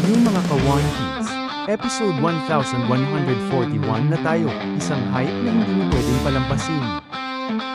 Yung mga ka-One Piece, Episode 1141 na tayo, isang hype na hindi mo pwedeng palampasin.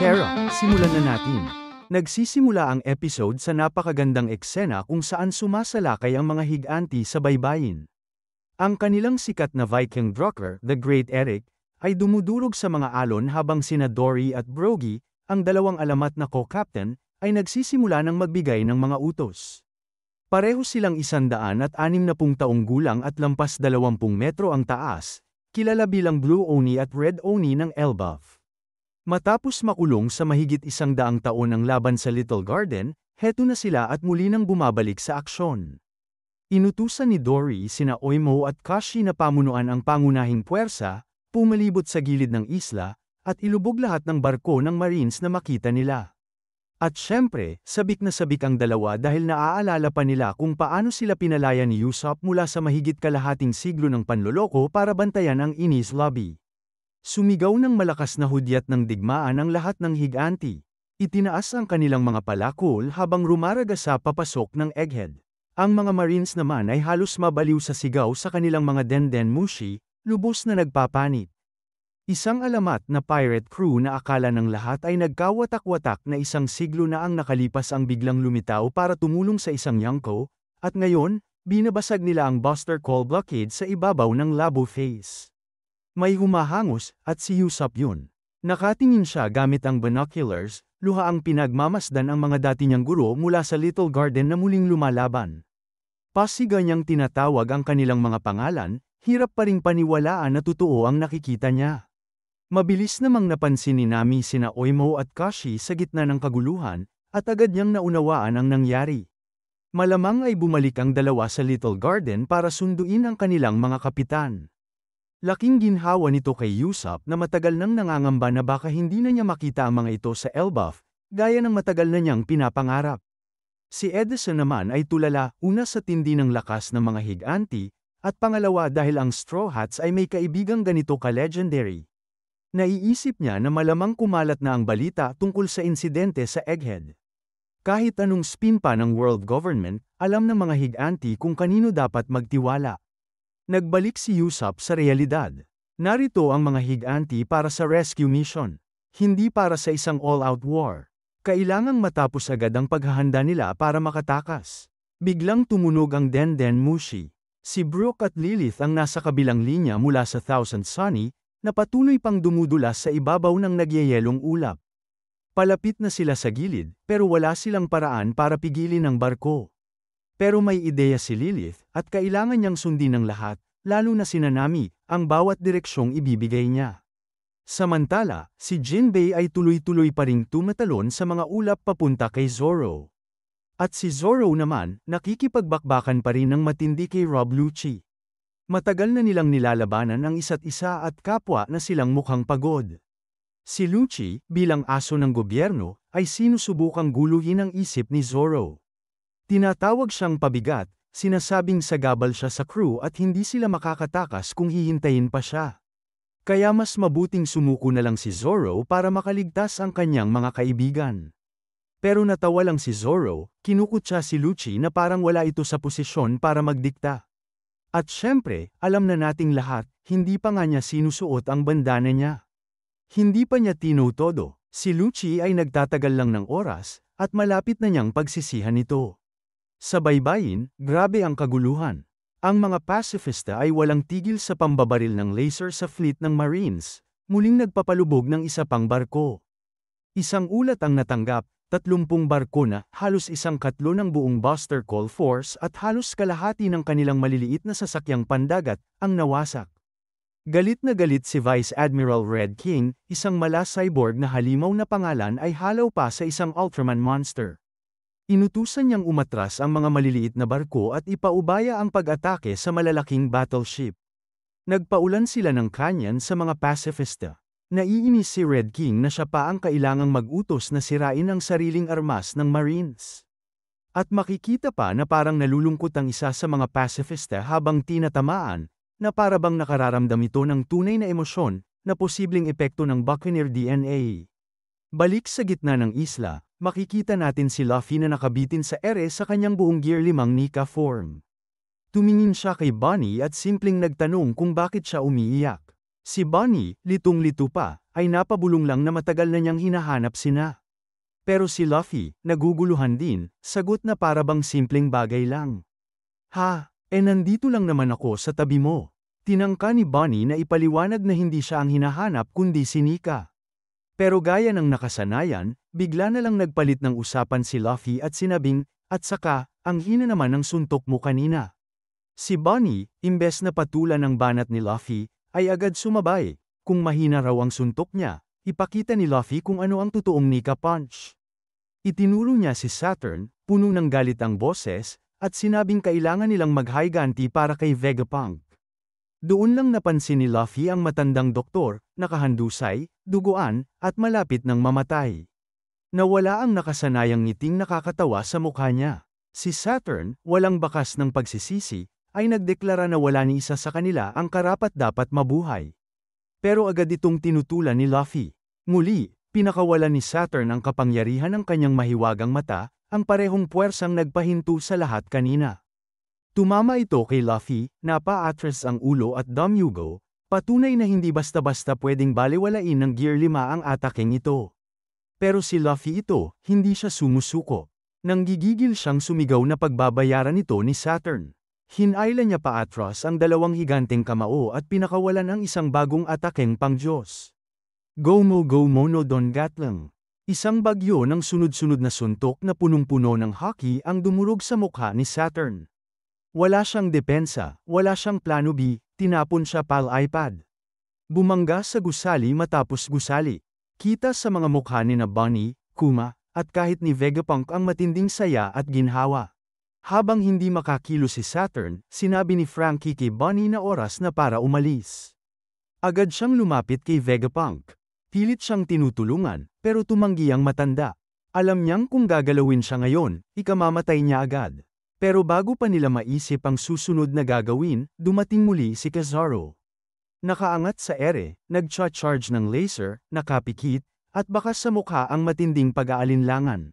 Kara, simulan na natin. Nagsisimula ang episode sa napakagandang eksena kung saan sumasalakay ang mga higanti sa baybayin. Ang kanilang sikat na Viking Drucker, the Great Eric, ay dumudurog sa mga alon habang sina Dory at Brogy, ang dalawang alamat na co-captain, ay nagsisimula ng magbigay ng mga utos. Pareho silang 160 taong gulang at lampas 20 metro ang taas, kilala bilang Blue Oni at Red Oni ng Elbaf. Matapos makulong sa mahigit 100 taon ang laban sa Little Garden, heto na sila at muli nang bumabalik sa aksyon. Inutusan ni Dory sina Oimo at Kashi na pamunuan ang pangunahing puwersa, pumalibot sa gilid ng isla, at ilubog lahat ng barko ng Marines na makita nila. At syempre, sabik na sabik ang dalawa dahil naaalala pa nila kung paano sila pinalaya ni Usopp mula sa mahigit kalahating siglo ng panloloko para bantayan ang Enies Lobby. Sumigaw ng malakas na hudyat ng digmaan ang lahat ng higanti. Itinaas ang kanilang mga palakol habang rumaragasa papasok ng Egghead. Ang mga Marines naman ay halos mabaliw sa sigaw sa kanilang mga Denden Mushi, lubos na nagpapanik. Isang alamat na pirate crew na akala ng lahat ay nagkawatak-watak na isang siglo na ang nakalipas ang biglang lumitaw para tumulong sa isang Yonko, at ngayon, binabasag nila ang Buster Call blockade sa ibabaw ng Labo Face. May humahangos, at si Usopp yun. Nakatingin siya gamit ang binoculars, luha ang pinagmamasdan ang mga dati niyang guro mula sa Little Garden na muling lumalaban. Pasiga niyang tinatawag ang kanilang mga pangalan, hirap pa ring paniwalaan na totoo ang nakikita niya. Mabilis namang napansin ni Nami sina Oimo at Kashi sa gitna ng kaguluhan, at agad niyang naunawaan ang nangyari. Malamang ay bumalik ang dalawa sa Little Garden para sunduin ang kanilang mga kapitan. Laking ginhawa nito kay Usopp na matagal nang nangangamba na baka hindi na niya makita ang mga ito sa Elbaf, gaya ng matagal na niyang pinapangarap. Si Edison naman ay tulala, una sa tindi ng lakas ng mga higanti, at pangalawa dahil ang Straw Hats ay may kaibigang ganito ka-legendary. Naiisip niya na malamang kumalat na ang balita tungkol sa insidente sa Egghead. Kahit anong spin pa ng world government, alam ng mga higanti kung kanino dapat magtiwala. Nagbalik si Usopp sa realidad. Narito ang mga higanti para sa rescue mission. Hindi para sa isang all-out war. Kailangang matapos agad ang paghahanda nila para makatakas. Biglang tumunog ang Denden Mushi. Si Brook at Lilith ang nasa kabilang linya mula sa Thousand Sunny, na patuloy pang dumudulas sa ibabaw ng nagyayelong ulap. Palapit na sila sa gilid, pero wala silang paraan para pigilin ang barko. Pero may ideya si Lilith, at kailangan niyang sundin ng lahat, lalo na si Nami, ang bawat direksyong ibibigay niya. Samantala, si Jinbei ay tuloy-tuloy pa ring tumatalon sa mga ulap papunta kay Zoro. At si Zoro naman, nakikipagbakbakan pa rin ng matindi kay Rob Lucci. Matagal na nilang nilalabanan ang isa't isa at kapwa na silang mukhang pagod. Si Lucci, bilang aso ng gobyerno, ay sinusubukang guluhin ang isip ni Zoro. Tinatawag siyang pabigat, sinasabing sagabal siya sa crew at hindi sila makakatakas kung hihintayin pa siya. Kaya mas mabuting sumuko na lang si Zoro para makaligtas ang kanyang mga kaibigan. Pero natawa lang si Zoro, kinukutya si Lucci na parang wala ito sa posisyon para magdikta. At syempre, alam na nating lahat, hindi pa nga niya sinusuot ang bandana niya. Hindi pa niya tinotodo, si Lucci ay nagtatagal lang ng oras, at malapit na niyang pagsisihan ito. Sa baybayin, grabe ang kaguluhan. Ang mga pacifista ay walang tigil sa pambabaril ng laser sa fleet ng Marines, muling nagpapalubog ng isa pang barko. Isang ulat ang natanggap, 30 barko na, halos 1/4 ng buong Buster Call Force at halos kalahati ng kanilang maliliit na sasakyang pandagat, ang nawasak. Galit na galit si Vice Admiral Red King, isang mala-cyborg na halimaw na pangalan ay halaw pa sa isang Ultraman monster. Inutusan niyang umatras ang mga maliliit na barko at ipaubaya ang pag-atake sa malalaking battleship. Nagpaulan sila ng kanyan sa mga pacifista. Naiinis si Red King na siya pa ang kailangang mag-utos na sirain ang sariling armas ng Marines. At makikita pa na parang nalulungkot ang isa sa mga pacifista habang tinatamaan, na para bang nakararamdam ito ng tunay na emosyon, na posibleng epekto ng Buccaneer DNA. Balik sa gitna ng isla, makikita natin si Luffy na nakabitin sa ere sa kanyang buong Gear 5 Nika form. Tumingin siya kay Bonnie at simpleng nagtanong kung bakit siya umiiyak. Si Bonnie, litong-lito pa, ay napabulong lang na matagal na niyang hinahanap sina. Pero si Luffy, naguguluhan din, sagot na para bang simpleng bagay lang. Ha, nandito lang naman ako sa tabi mo. Tinangka ni Bonnie na ipaliwanag na hindi siya ang hinahanap kundi si Nika. Pero gaya ng nakasanayan, bigla na lang nagpalit ng usapan si Luffy at sinabing, at saka, ang hina naman ng suntok mo kanina. Si Bonnie, imbes na patulan ng banat ni Luffy, ay agad sumabay. Kung mahina raw ang suntok niya, ipakita ni Luffy kung ano ang totoong Nika Punch. Itinuro niya si Saturn, puno ng galit ang boses, at sinabing kailangan nilang mag-higanti para kay Vegapunk. Doon lang napansin ni Luffy ang matandang doktor, nakahandusay, duguan, at malapit ng mamatay. Nawala ang nakasanayang ngiting nakakatawa sa mukha niya. Si Saturn, walang bakas ng pagsisisi, ay nagdeklara na wala ni isa sa kanila ang karapat-dapat mabuhay. Pero agad itong tinutulan ni Luffy. Muli, pinakawalan ni Saturn ang kapangyarihan ng kanyang mahiwagang mata, ang parehong puwersang nagpahinto sa lahat kanina. Tumama ito kay Luffy, napa-atras ang ulo at dumyugo, patunay na hindi basta-basta pwedeng balewalain ng Gear 5 ang ataking ito. Pero si Luffy ito, hindi siya sumusuko. Nanggigigil siyang sumigaw na pagbabayaran ito ni Saturn. Hinayla niya pa-atras ang dalawang higanteng kamao at pinakawalan ang isang bagong ataking pang-Diyos. Gomu no Don Gatling. Isang bagyo ng sunod-sunod na suntok na punong-puno ng haki ang dumurog sa mukha ni Saturn. Wala siyang depensa, wala siyang plano B, tinapon siya pal-iPad. Bumangga sa gusali matapos gusali. Kita sa mga mukha ni na Bonnie, Kuma, at kahit ni Vegapunk ang matinding saya at ginhawa. Habang hindi makakilo si Saturn, sinabi ni Frankie kay Bonnie na oras na para umalis. Agad siyang lumapit kay Vegapunk. Pilit siyang tinutulungan, pero tumanggi ang matanda. Alam niyang kung gagalawin siya ngayon, ikamamatay niya agad. Pero bago pa nila maisip ang susunod na gagawin, dumating muli si Kizaru. Nakaangat sa ere, nagcha-charge ng laser, nakapikit, at bakas sa mukha ang matinding pag-aalinlangan.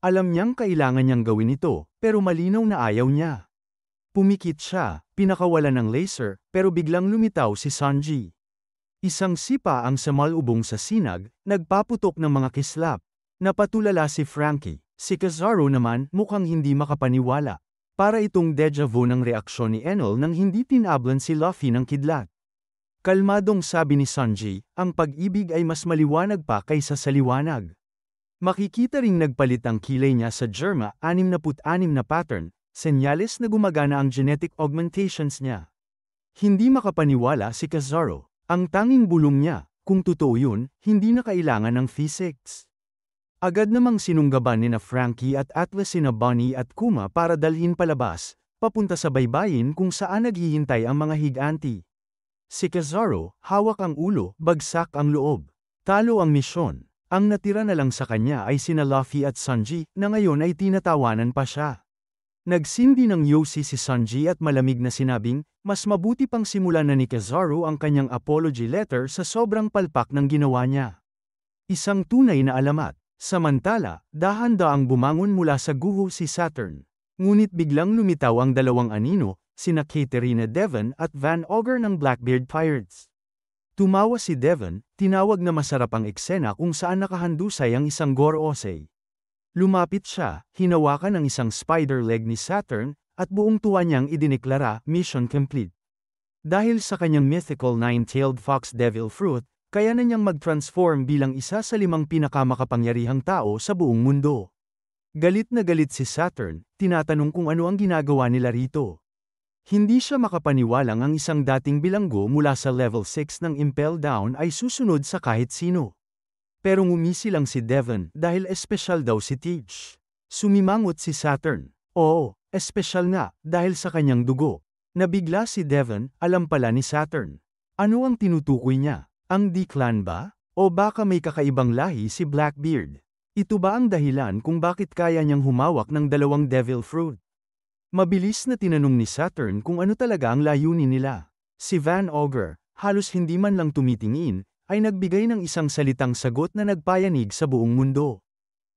Alam niyang kailangan niyang gawin ito, pero malinaw na ayaw niya. Pumikit siya, pinakawalan ng laser, pero biglang lumitaw si Sanji. Isang sipa ang samalubong sa sinag, nagpaputok ng mga kislap. Napatulala si Frankie. Si Kizaru naman, mukhang hindi makapaniwala. Para itong deja vu ng reaksyon ni Enel nang hindi tinablan si Luffy ng kidlat. Kalmadong sabi ni Sanji, ang pag-ibig ay mas maliwanag pa kaysa sa liwanag. Makikita ring nagpalit ang kilay niya sa Germa 66 na pattern, senyales na gumagana ang genetic augmentations niya. Hindi makapaniwala si Kizaru. Ang tanging bulong niya, kung totoo yun, hindi na kailangan ng physics. Agad namang sinunggaban ni na Frankie at Atlas sina Bonnie at Kuma para dalhin palabas, papunta sa baybayin kung saan naghihintay ang mga higanti. Si Kizaru, hawak ang ulo, bagsak ang loob. Talo ang misyon. Ang natira na lang sa kanya ay sina Luffy at Sanji, na ngayon ay tinatawanan pa siya. Nagsindi ng yosi si Sanji at malamig na sinabing, mas mabuti pang simulan na ni Kizaru ang kanyang apology letter sa sobrang palpak ng ginawa niya. Isang tunay na alamat. Samantala, dahan-daang bumangon mula sa guho si Saturn. Ngunit biglang lumitaw ang dalawang anino, sina Katerina Devon at Van Ogre ng Blackbeard Pirates. Tumawa si Devon, tinawag na masarap ang eksena kung saan nakahandusay ang isang Gorosei. Lumapit siya, hinawakan ang isang spider leg ni Saturn, at buong tuwa niyang idineklara, mission complete. Dahil sa kanyang mythical nine-tailed fox devil fruit, kaya na niyang mag-transform bilang isa sa 5 pinakamakapangyarihang tao sa buong mundo. Galit na galit si Saturn, tinatanong kung ano ang ginagawa nila rito. Hindi siya makapaniwalang ang isang dating bilanggo mula sa level 6 ng Impel Down ay susunod sa kahit sino. Pero ngumisi lang si Devon dahil espesyal daw si Teach. Sumimangot si Saturn. Oo, espesyal nga, dahil sa kanyang dugo. Nabigla si Devon, alam pala ni Saturn. Ano ang tinutukoy niya? Ang D-clan ba? O baka may kakaibang lahi si Blackbeard? Ito ba ang dahilan kung bakit kaya niyang humawak ng 2 devil fruit? Mabilis na tinanong ni Saturn kung ano talaga ang layunin nila. Si Van Ogre, halos hindi man lang tumitingin, ay nagbigay ng isang salitang sagot na nagpayanig sa buong mundo.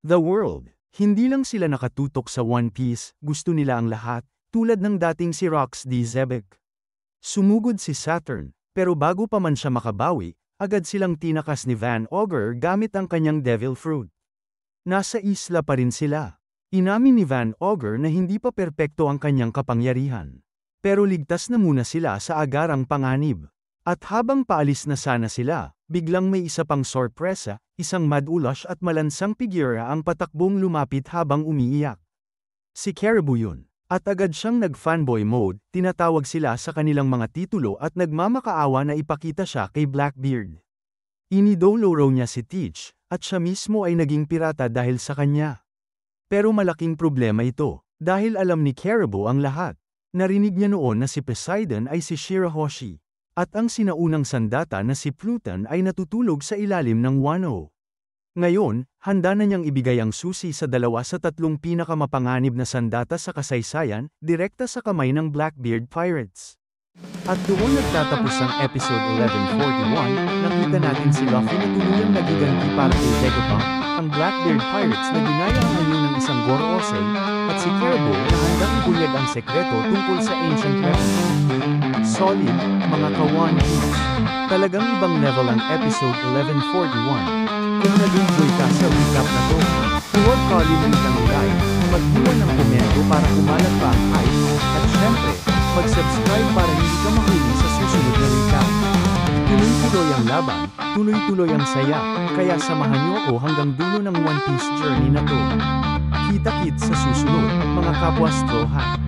The world. Hindi lang sila nakatutok sa One Piece, gusto nila ang lahat, tulad ng dating si Rox D. Zebek. Sumugod si Saturn, pero bago pa man siya makabawi, agad silang tinakas ni Van Augur gamit ang kanyang Devil Fruit. Nasa isla pa rin sila. Inamin ni Van Augur na hindi pa perpekto ang kanyang kapangyarihan. Pero ligtas na muna sila sa agarang panganib. At habang paalis na sana sila, biglang may isa pang sorpresa, isang madulash at malansang figura ang patakbong lumapit habang umiiyak. Si Caribou yun. At agad siyang nag-fanboy mode, tinatawag sila sa kanilang mga titulo at nagmamakaawa na ipakita siya kay Blackbeard. Inidolo raw niya si Teach, at siya mismo ay naging pirata dahil sa kanya. Pero malaking problema ito, dahil alam ni Caribou ang lahat. Narinig niya noon na si Poseidon ay si Shirahoshi. At ang sinaunang sandata na si Pluton ay natutulog sa ilalim ng Wano. Ngayon, handa na niyang ibigay ang susi sa 2 sa 3 pinakamapanganib na sandata sa kasaysayan, direkta sa kamay ng Blackbeard Pirates. At doon nagtatapos ang episode 1141, nakita natin si Luffy na tuluyang nagiganti para kay Vegapunk, ang Blackbeard Pirates na ginaya ang anyo ng isang Goro-Osei, at si Caribou na handang ibunyag ang sekreto tungkol sa ancient weapons. Solid, mga ka-One Piece. Talagang ibang level ang episode 1141. Kung nag-enjoy ka sa recap na to, huwag kalimutan like, mag-iwan ng komento para kumalat pa ang hype, at syempre, mag-subscribe para hindi ka mahuli sa susunod na recap. Tuloy-tuloy ang laban, tuloy-tuloy ang saya, kaya samahan niyo ako hanggang dulo ng One Piece journey na to. Kita-kits sa susunod, mga kapwa Straw Hat.